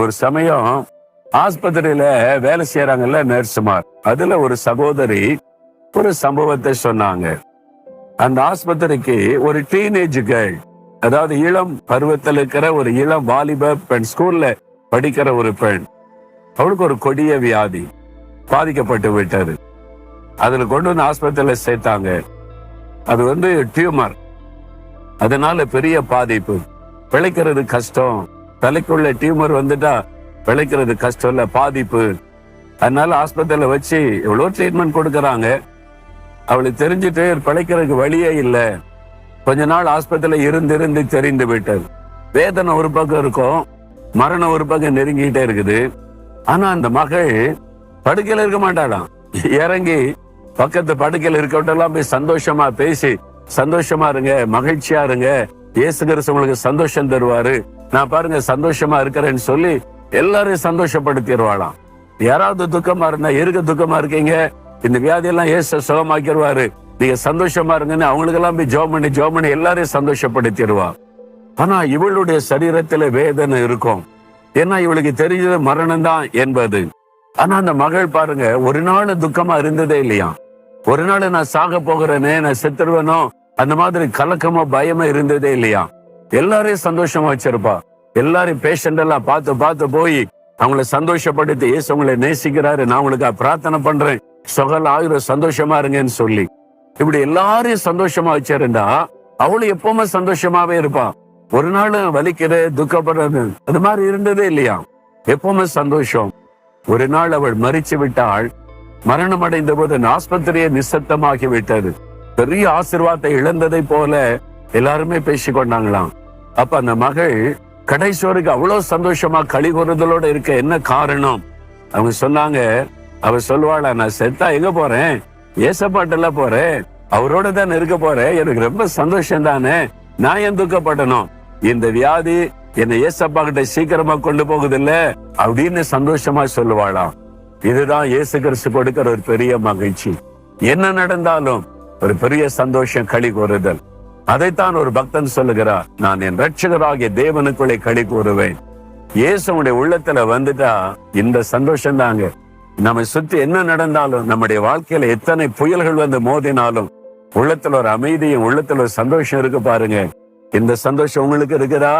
ஒரு சமயம் ஆஸ்பத்திரியில வேலை செய்யறாங்கல்ல நர்சுமார், அதுல ஒரு சகோதரி ஒரு சம்பவத்தை சொன்னாங்க. அந்த ஆஸ்பத்திரிக்கு ஒரு டீனேஜ் கேர்ள், அதாவது இளம் பருவத்தில் இருக்கிற ஒரு இளம் வாலிப பெண், ஸ்கூல்ல படிக்கிற ஒரு பெண், அவளுக்கு ஒரு கொடிய வியாதி பாதிக்கப்பட்டு விட்டது. அதுல கொண்டு வந்து ஆஸ்பத்திரியில சேர்த்தாங்க. அது டியூமர், அதனால பெரிய பாதிப்பு, பிழைக்கிறது கஷ்டம். தலைக்குள்ள டியூமர் வந்துட்டா பிழைக்கிறது கஷ்டம் இல்ல, பாதிப்பு. அதனால ஆஸ்பத்திரியில வச்சு எவ்வளவு ட்ரீட்மெண்ட் கொடுக்கறாங்க. அவளுக்கு தெரிஞ்சுட்டு பிழைக்கிறதுக்கு வழியே இல்லை. கொஞ்ச நாள் ஆஸ்பத்திரியில இருந்து தெரிந்து விட்டது. வேதனை ஒரு பக்கம் இருக்கும், மரணம் ஒரு பக்கம் நெருங்கிட்டே இருக்குது. ஆனா அந்த மகள் படுக்கையில இருக்க மாட்டாளாம். இறங்கி பக்கத்து படுக்கையில இருக்கவட்டெல்லாம் போய் சந்தோஷமா பேசி, சந்தோஷமா இருங்க, மகிழ்ச்சியா இருங்க, இயேசு கிறிஸ்து உங்களுக்கு சந்தோஷம் தருவாரு, நான் பாருங்க சந்தோஷமா இருக்கிறேன்னு சொல்லி எல்லாரையும் சந்தோஷப்படுத்திடுவாளாம். யாராவது துக்கமா இருந்தா, இருக்க துக்கமா இருக்கீங்க, இந்த வியாதியெல்லாம் இயேசு சுகமாக்கிடுவாரு, நீங்க சந்தோஷமா இருங்கன்னு அவங்களுக்கெல்லாம் போய் ஜெபம் பண்ணி எல்லாரையும் சந்தோஷப்படுத்திடுவா. ஆனா இவளுடைய சரீரத்துல வேதனை இருக்கும். ஏன்னா இவளுக்கு தெரிஞ்சது மரணம் தான் என்பது. ஆனா அந்த மகள் பாருங்க, ஒரு நாள் துக்கமா இருந்ததே இல்லையா. ஒரு நாள் நான் சாக போகிறேனே, நான் செத்துருவேனோ, அந்த மாதிரி கலக்கமோ பயமா இருந்ததே இல்லையா. எல்லாரையும் சந்தோஷமா வச்சிருப்பா. எல்லாரையும் பேஷண்ட் எல்லாம் பார்த்து போய் அவங்களை சந்தோஷப்படுத்தி, இயேசு உங்களை நேசிக்கிறாரு, நான் உங்களுக்கு பிரார்த்தனை பண்றேன், சொகல் ஆயிரம் சந்தோஷமா இருங்கன்னு சொல்லி இப்படி எல்லாரையும் சந்தோஷமா வச்சிருந்தா அவளும் எப்பவுமே சந்தோஷமாவே இருப்பா. ஒரு நாள் வலிக்கிற துக்கப்படுறது அது மாதிரி இருந்ததே இல்லையா. எப்பவுமே சந்தோஷம். ஒரு நாள் அவள் மரிச்சு விட்டாள். மரணம் அடைந்த போது ஆஸ்பத்திரியை நிசப்தமாகி விட்டது. பெரிய ஆசீர்வாதத்தை இழந்ததை போல எல்லாருமே பேசிக்கொண்டாங்களாம். அப்ப அந்த மகள் கடைசி வரைக்கும் அவ்வளவு சந்தோஷமா களி கூறுதலோட இருக்க என்ன காரணம்? அவங்க சொன்னாங்க, அவ சொல்லுவாளா, நான் செத்தா எங்க போறேன், ஏசப்பாட்டெல்லாம் போறேன், அவரோட தான் இருக்க போறேன், எனக்கு ரொம்ப சந்தோஷம் தானே, நான் ஏன் துக்கப்படணும், இந்த வியாதி என்னை ஏசப்பா கிட்ட சீக்கிரமா கொண்டு போகுது இல்ல அப்படின்னு சந்தோஷமா சொல்லுவாளாம். இதுதான் இயேசு கிறிஸ்து கொடுக்கிற ஒரு பெரிய மகிழ்ச்சி. என்ன நடந்தாலும் ஒரு பெரிய சந்தோஷம், களி கூறுதல். அதைத்தான் ஒரு பக்தன் சொல்லுகிறார், நான் என் ரட்சகராகிய தேவனுக்குள்ளே களி கூறுவேன். இயேசுடைய உள்ளத்துல வந்துட்டா இந்த சந்தோஷம் தாங்க. நம்ம சுத்தி என்ன நடந்தாலும், நம்முடைய வாழ்க்கையில எத்தனை புயல்கள் வந்து மோதினாலும் உள்ளத்துல ஒரு அமைதியும் உள்ளத்துல ஒரு சந்தோஷம் இருக்கு பாருங்க. இந்த சந்தோஷம் உங்களுக்கு இருக்குதா?